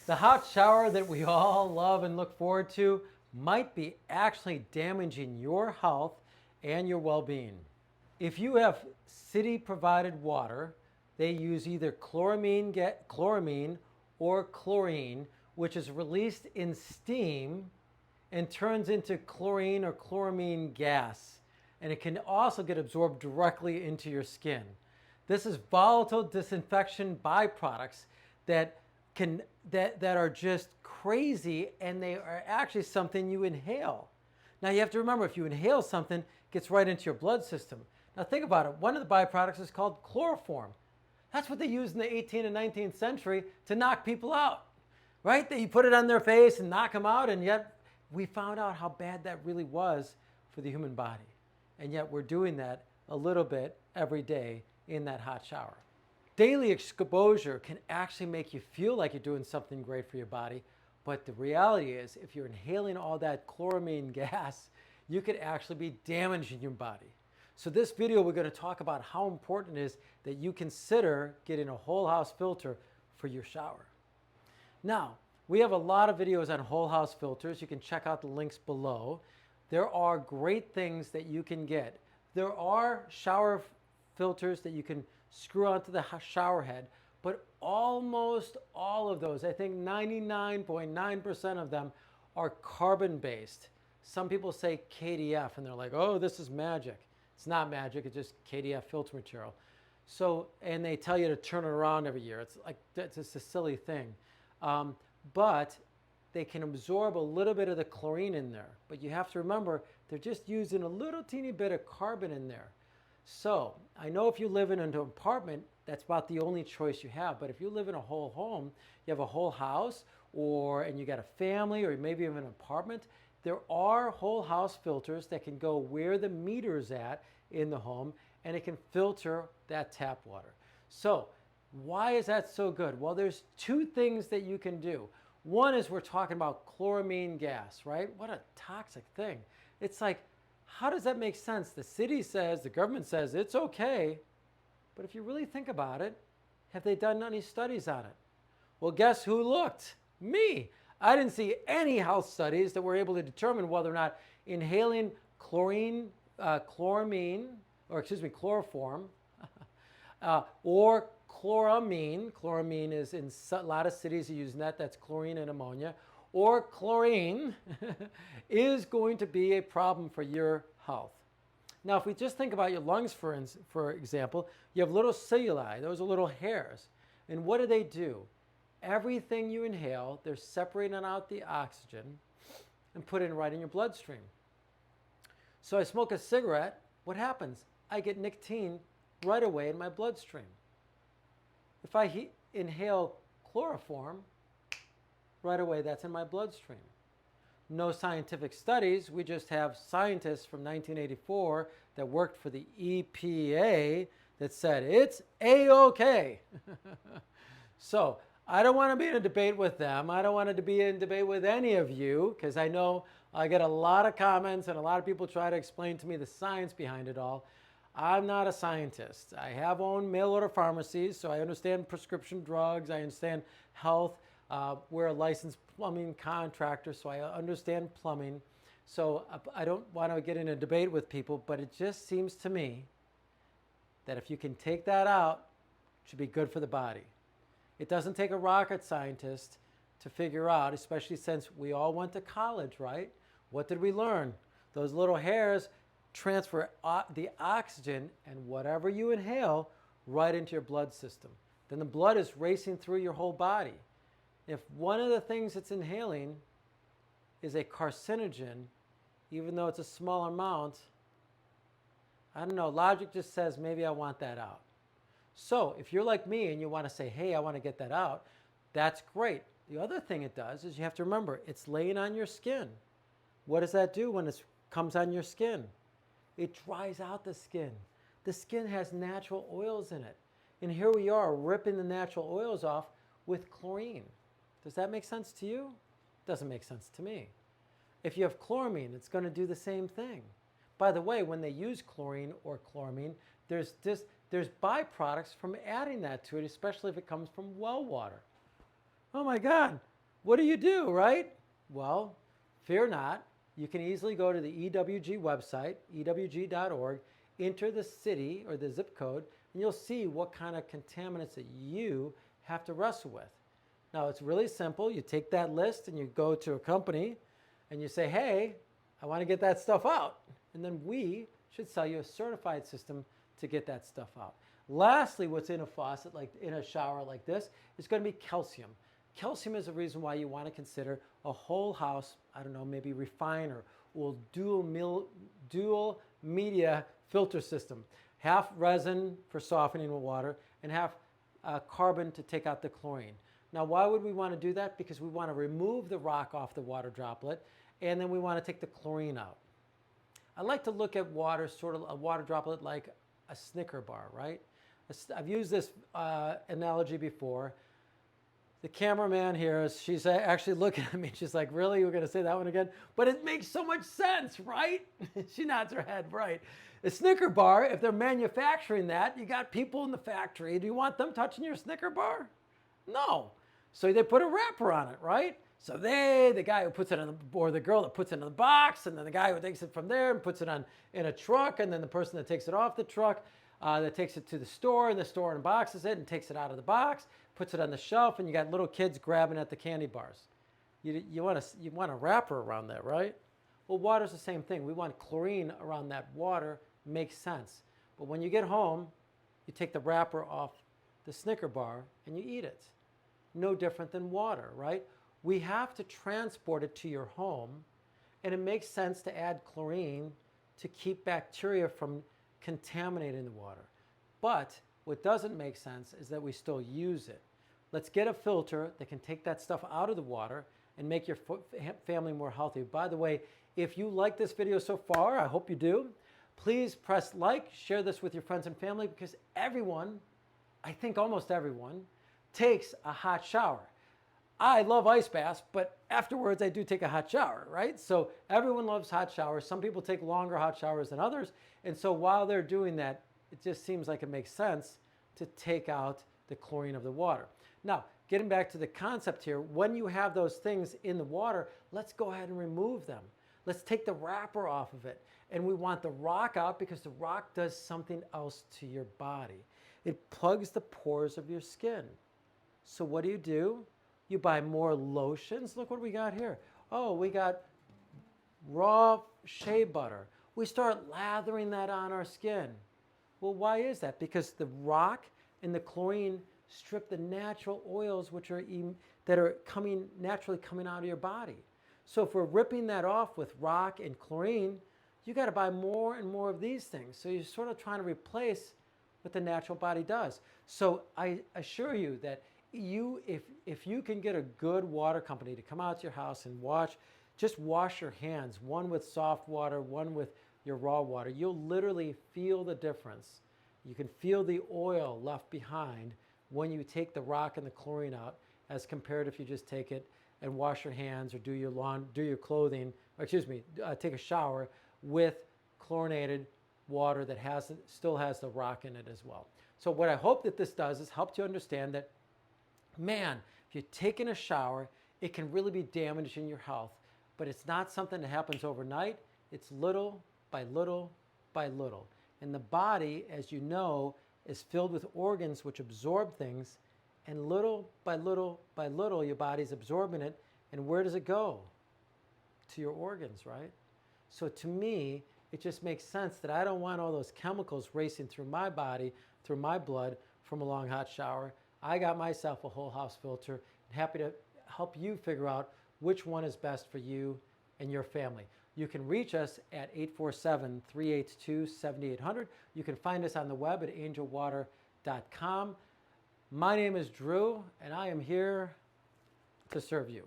The hot shower that we all love and look forward to might be actually damaging your health and your well-being. If you have city-provided water, they use either chloramine or chlorine, which is released in steam and turns into chlorine or chloramine gas. And it can also get absorbed directly into your skin. This is volatile disinfection byproducts that are just crazy, and they are actually something you inhale. Now you have to remember, if you inhale something, it gets right into your blood system. Now think about it. One of the byproducts is called chloroform. That's what they used in the 18th and 19th century to knock people out, right? That you put it on their face and knock them out, and yet we found out how bad that really was for the human body. And yet we're doing that a little bit every day in that hot shower. Daily exposure can actually make you feel like you're doing something great for your body, but the reality is, if you're inhaling all that chloramine gas, you could actually be damaging your body. So this video, we're going to talk about how important it is that you consider getting a whole house filter for your shower. Now, we have a lot of videos on whole house filters. You can check out the links below. There are great things that you can get. There are shower filters that you can screw onto the shower head, but almost all of those, I think 99.9% of them, are carbon-based. Some people say KDF, and they're like, oh, this is magic. It's not magic, it's just KDF filter material. So, and they tell you to turn it around every year. It's like, it's just a silly thing. But they can absorb a little bit of the chlorine in there. But you have to remember, they're just using a little teeny bit of carbon in there. So I know if you live in an apartment, that's about the only choice you have. But if you live in a whole home, you have a whole house, and you got a family, or maybe even an apartment, there are whole house filters that can go where the meter's at in the home, and it can filter that tap water. So why is that so good? Well, there's two things that you can do. One is, we're talking about chloramine gas, right? What a toxic thing. It's like, how does that make sense? The city says, the government says it's okay, but if you really think about it, have they done any studies on it? Well, guess who looked? Me. I didn't see any health studies that were able to determine whether or not inhaling chlorine, chloroform, or chloramine. Chloramine is in a lot of cities using that. That's chlorine and ammonia. Or chlorine is going to be a problem for your health. Now, if we just think about your lungs, for example, you have little celluli. Those are little hairs. And what do? Everything you inhale, they're separating out the oxygen and putting it right in your bloodstream. So I smoke a cigarette, what happens? I get nicotine right away in my bloodstream. If I inhale chloroform, right away that's in my bloodstream. No scientific studies, we just have scientists from 1984 that worked for the EPA that said it's A-okay. So I don't want to be in a debate with them. I don't want to be in debate with any of you, because I know I get a lot of comments and a lot of people try to explain to me the science behind it all. I'm not a scientist. I have owned mail order pharmacies, so I understand prescription drugs. I understand health. We're a licensed plumbing contractor, so I understand plumbing. So I don't want to get in a debate with people, but it just seems to me that if you can take that out, it should be good for the body. It doesn't take a rocket scientist to figure out, especially since we all went to college, right? What did we learn? Those little hairs transfer the oxygen and whatever you inhale right into your blood system. Then the blood is racing through your whole body. If one of the things it's inhaling is a carcinogen, even though it's a small amount, I don't know, logic just says maybe I want that out. So if you're like me and you want to say, hey, I want to get that out, that's great. The other thing it does is you have to remember, it's laying on your skin. What does that do when it comes on your skin? It dries out the skin. The skin has natural oils in it. And here we are ripping the natural oils off with chlorine. Does that make sense to you? Doesn't make sense to me. If you have chloramine, it's going to do the same thing. By the way, when they use chlorine or chloramine, there's byproducts from adding that to it, especially if it comes from well water. Oh my God, what do you do, right? Well, fear not. You can easily go to the EWG website, ewg.org, enter the city or the zip code, and you'll see what kind of contaminants that you have to wrestle with. Now, it's really simple. You take that list and you go to a company and you say, hey, I want to get that stuff out. And then we should sell you a certified system to get that stuff out. Lastly, what's in a faucet, like in a shower like this, is going to be calcium. Calcium is a reason why you want to consider a whole house, I don't know, maybe refiner or dual media filter system. Half resin for softening with water and half carbon to take out the chlorine. Now, why would we want to do that? Because we want to remove the rock off the water droplet, and then we want to take the chlorine out. I like to look at water, sort of a water droplet like a Snicker bar, right? I've used this analogy before. The cameraman here, she's actually looking at me. She's like, really? You're going to say that one again? But it makes so much sense, right? She nods her head, right. A Snicker bar, if they're manufacturing that, you got people in the factory. Do you want them touching your Snicker bar? No. So they put a wrapper on it, right? So the guy who puts it on or the girl that puts it in the box, and then the guy who takes it from there and puts it on in a truck, and then the person that takes it off the truck, that takes it to the store, and the store unboxes it and takes it out of the box, puts it on the shelf, and you got little kids grabbing at the candy bars. You want a wrapper around that, right? Well, water's the same thing. We want chlorine around that water. Makes sense. But when you get home, you take the wrapper off the Snicker bar and you eat it. No different than water, right? We have to transport it to your home, and it makes sense to add chlorine to keep bacteria from contaminating the water. But what doesn't make sense is that we still use it. Let's get a filter that can take that stuff out of the water and make your family more healthy. By the way, if you like this video so far, I hope you do, please press like, share this with your friends and family, because everyone, I think almost everyone, takes a hot shower. I love ice baths, but afterwards I do take a hot shower, right? So everyone loves hot showers. Some people take longer hot showers than others. And so while they're doing that, it just seems like it makes sense to take out the chlorine of the water. Now, getting back to the concept here, when you have those things in the water, let's go ahead and remove them. Let's take the wrapper off of it. And we want the rock out because the rock does something else to your body. It plugs the pores of your skin. So what do? You buy more lotions. Look what we got here. Oh, we got raw shea butter. We start lathering that on our skin. Well, why is that? Because the rock and the chlorine strip the natural oils that are naturally coming out of your body. So if we're ripping that off with rock and chlorine, you got to buy more and more of these things. So you're sort of trying to replace what the natural body does. So I assure you that if you can get a good water company to come out to your house and just wash your hands, one with soft water, one with your raw water, you'll literally feel the difference. You can feel the oil left behind when you take the rock and the chlorine out, as compared if you just take it and wash your hands or do your clothing, or take a shower with chlorinated water that still has the rock in it as well. So what I hope that this does is help you understand that, man, if you're taking a shower, it can really be damaging your health, but it's not something that happens overnight. It's little by little by little. And the body, as you know, is filled with organs which absorb things, and little by little by little, your body's absorbing it. And where does it go? To your organs, right? So to me, it just makes sense that I don't want all those chemicals racing through my body, through my blood from a long hot shower. I got myself a whole house filter, and happy to help you figure out which one is best for you and your family. You can reach us at 847-382-7800. You can find us on the web at angelwater.com. My name is Drew, and I am here to serve you.